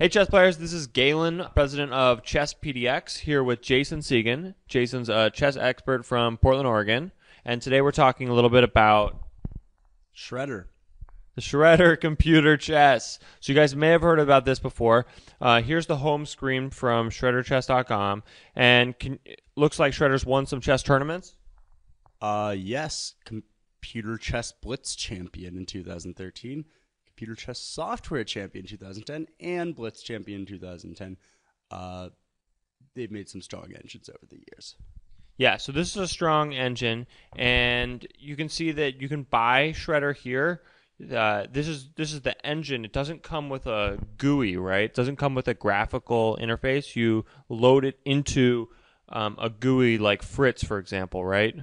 Hey, chess players, this is Galen, president of Chess PDX, here with Jason Segan. Jason's a chess expert from Portland, Oregon. And today we're talking a little bit about Shredder. the Shredder computer chess. So you guys may have heard about this before. Here's the home screen from shredderchess.com. And looks like Shredder's won some chess tournaments. Yes, Computer Chess Blitz Champion in 2013, Computer Chess Software Champion 2010, and Blitz Champion in 2010. They've made some strong engines over the years. Yeah, so this is a strong engine, and you can see that you can buy Shredder here. This is the engine. It doesn't come with a GUI, right? It doesn't come with a graphical interface. You load it into a GUI like Fritz, for example, right?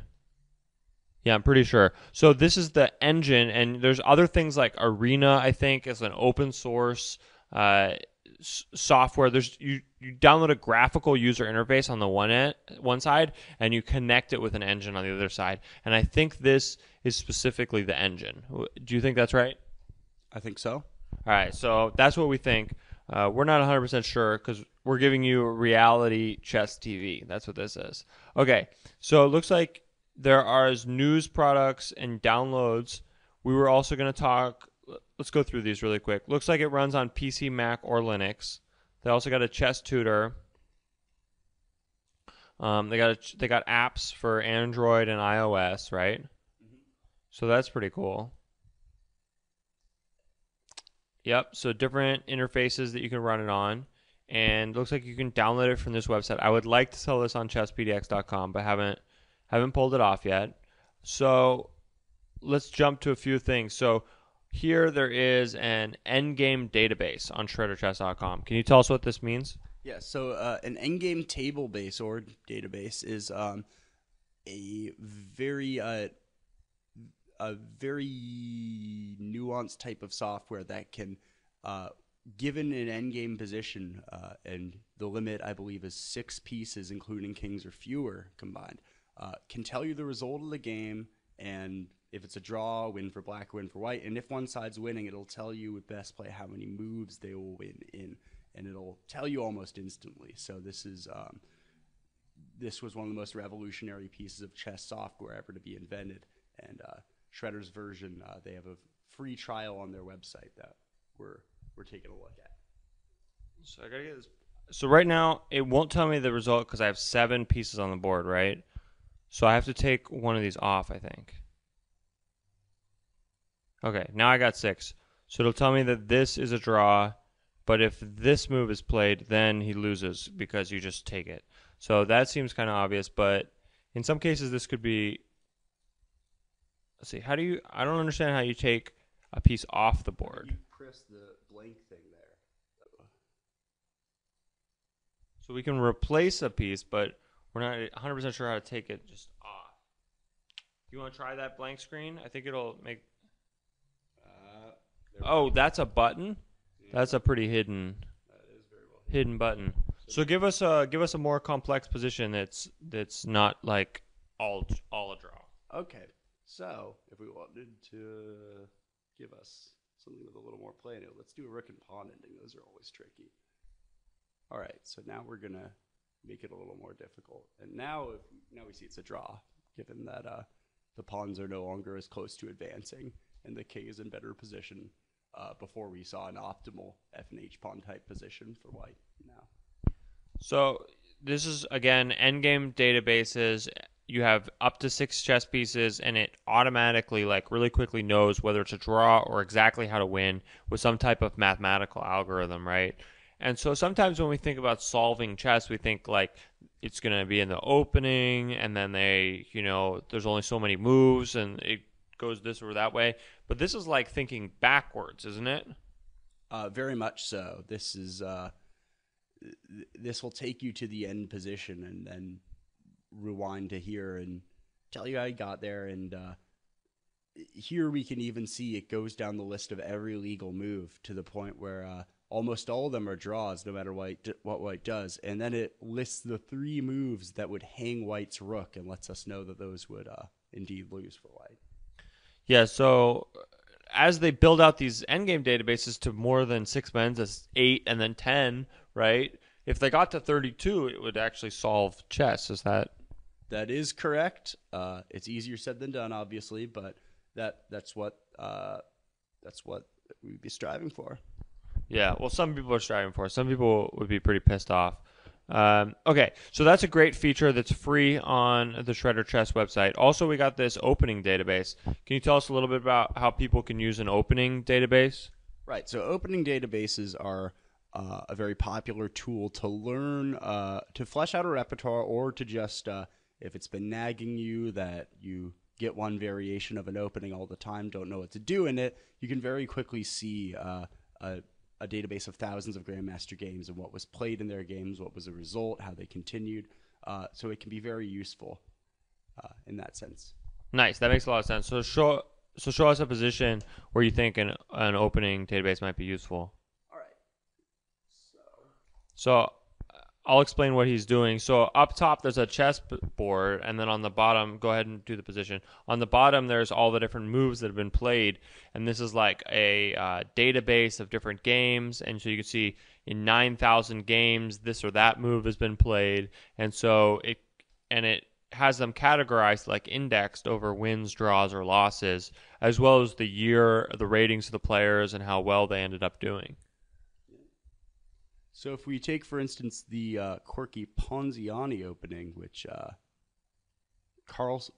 Yeah, I'm pretty sure. So this is the engine, and there's other things like Arena, I think, is an open source software. You download a graphical user interface on the one side, and you connect it with an engine on the other side. And I think this is specifically the engine. Do you think that's right? I think so. All right, so that's what we think. We're not 100% sure because we're giving you reality chess TV. That's what this is. Okay, so it looks like there are news products and downloads. We were also going to talk. Let's go through these really quick. Looks like it runs on PC, Mac, or Linux. They also got a chess tutor. They got apps for Android and iOS, right? Mm-hmm. So that's pretty cool. Yep. So different interfaces that you can run it on, and looks like you can download it from this website. I would like to sell this on chesspdx.com, but haven't pulled it off yet. So let's jump to a few things. So here there is an endgame database on shredderchess.com. Can you tell us what this means? Yeah, so an endgame tablebase or database is a very nuanced type of software that can, given an endgame position, and the limit I believe is 6 pieces, including kings or fewer combined, can tell you the result of the game, and if it's a draw, win for black, win for white, and if one side's winning, it'll tell you with best play how many moves they will win in, and it'll tell you almost instantly. So this was one of the most revolutionary pieces of chess software ever to be invented, and Shredder's version, they have a free trial on their website that we're taking a look at. So I gotta get this. So right now it won't tell me the result because I have 7 pieces on the board, right? So I have to take one of these off, I think. Okay, now I got 6. So it'll tell me that this is a draw, but if this move is played, then he loses because you just take it. So that seems kind of obvious, but in some cases this could be... Let's see, I don't understand how you take a piece off the board. You press the blank thing there. So we can replace a piece, but we're not 100% sure how to take it just off. Do you want to try that blank screen? I think it'll make... Oh, that's a button? Yeah. That's a pretty hidden hidden button. So give us a more complex position that's not like all a draw. Okay. So if we wanted to give us something with a little more play in it, let's do a rook and pawn ending. Those are always tricky. All right. So now we're gonna make it a little more difficult. And now we see it's a draw, given that the pawns are no longer as close to advancing, and the king is in better position. Before we saw an optimal F and H pawn type position for white now. So this is, again, endgame databases. You have up to 6 chess pieces, and it automatically, like, really quickly knows whether it's a draw or exactly how to win with some type of mathematical algorithm, right? And so sometimes when we think about solving chess, we think, like, it's going to be in the opening, and then there's only so many moves, and it goes this or that way. But this is like thinking backwards, isn't it? Very much so. This will take you to the end position and then rewind to here and tell you how you got there. And here we can even see it goes down the list of every legal move to the point where almost all of them are draws, no matter what white does. And then it lists the 3 moves that would hang white's rook and lets us know that those would indeed lose for white. Yeah, so as they build out these endgame databases to more than 6 men's, as 8 and then 10, right? If they got to 32, it would actually solve chess. Is that? That is correct. It's easier said than done, obviously, but that's what we'd be striving for. Yeah, well, some people are striving for it. Some people would be pretty pissed off. Okay, so that's a great feature that's free on the Shredder Chess website. Also, we got this opening database. Can you tell us a little bit about how people can use an opening database? Right. So opening databases are a very popular tool to learn, to flesh out a repertoire, or to just, if it's been nagging you that you get one variation of an opening all the time, don't know what to do in it, you can very quickly see a database of thousands of Grandmaster games and what was played in their games, what was the result, how they continued. So it can be very useful in that sense. Nice, that makes a lot of sense. So show us a position where you think an opening database might be useful. All right. So I'll explain what he's doing. So up top, there's a chess board, and then on the bottom, go ahead and do the position. On the bottom, there's all the different moves that have been played, and this is like a database of different games. And so you can see in 9,000 games, this or that move has been played, and so it has them categorized, like indexed over wins, draws, or losses, as well as the year, the ratings of the players, and how well they ended up doing. So if we take, for instance, the quirky Ponziani opening, which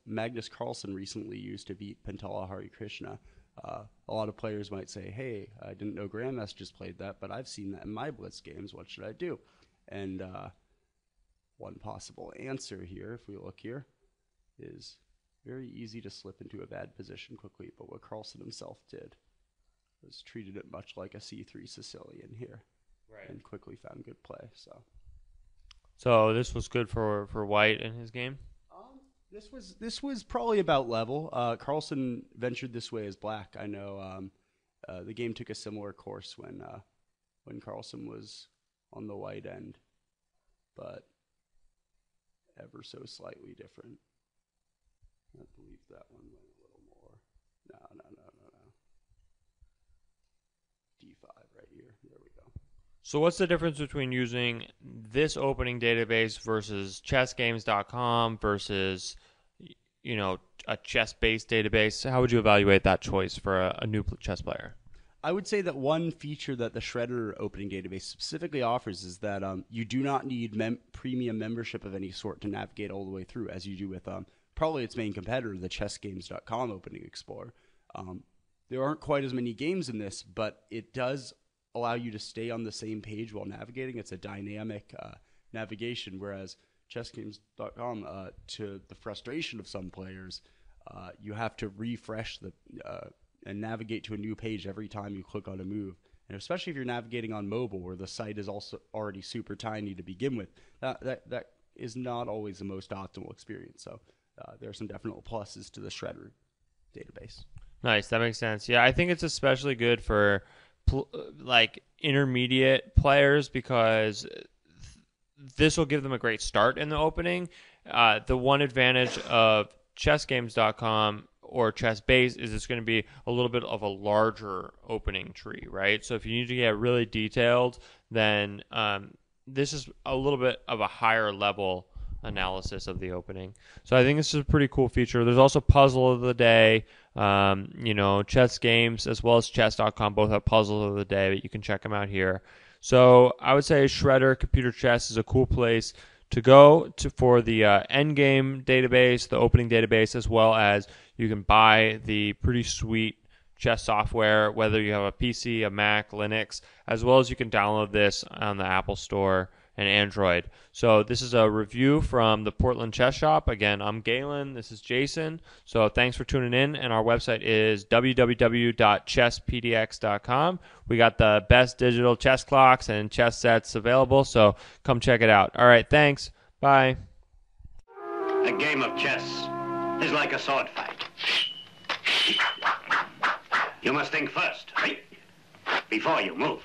Magnus Carlsen recently used to beat Pentala Hari Krishna, a lot of players might say, hey, I didn't know Grandmasters played that, but I've seen that in my Blitz games. What should I do? And one possible answer here, if we look here, is very easy to slip into a bad position quickly, but what Carlsen himself did was treated it much like a C3 Sicilian here. Right. And quickly found good play. So this was good for White in his game. This was probably about level. Carlsen ventured this way as black. I know the game took a similar course when Carlsen was on the white end, but ever so slightly different. I believe that one went a little more. No. D5 right here. There we go. So what's the difference between using this opening database versus chessgames.com versus, a chess-based database? How would you evaluate that choice for a new chess player? I would say that one feature that the Shredder opening database specifically offers is that you do not need premium membership of any sort to navigate all the way through, as you do with probably its main competitor, the chessgames.com opening explorer. There aren't quite as many games in this, but it does allow you to stay on the same page while navigating. It's a dynamic navigation, whereas chessgames.com, to the frustration of some players, you have to refresh and navigate to a new page every time you click on a move. And especially if you're navigating on mobile, where the site is also already super tiny to begin with, that is not always the most optimal experience. So there are some definite pluses to the Shredder database. Nice, that makes sense. Yeah, I think it's especially good for like intermediate players because this will give them a great start in the opening. The one advantage of chessgames.com or chessbase is it's going to be a little bit of a larger opening tree, right? So if you need to get really detailed, then this is a little bit of a higher level analysis of the opening. So I think this is a pretty cool feature. There's also puzzle of the day. Chess games as well as chess.com both have puzzle of the day, but you can check them out here. So I would say Shredder Computer Chess is a cool place to go for the endgame database, the opening database, as well as you can buy the pretty sweet chess software, whether you have a PC, a Mac, Linux, as well as you can download this on the Apple Store and Android. So this is a review from the Portland Chess Shop. Again, I'm Galen. This is Jason. So thanks for tuning in. And our website is www.chesspdx.com. We got the best digital chess clocks and chess sets available. So come check it out. All right. Thanks. Bye. A game of chess is like a sword fight. You must think first, right? Before you move.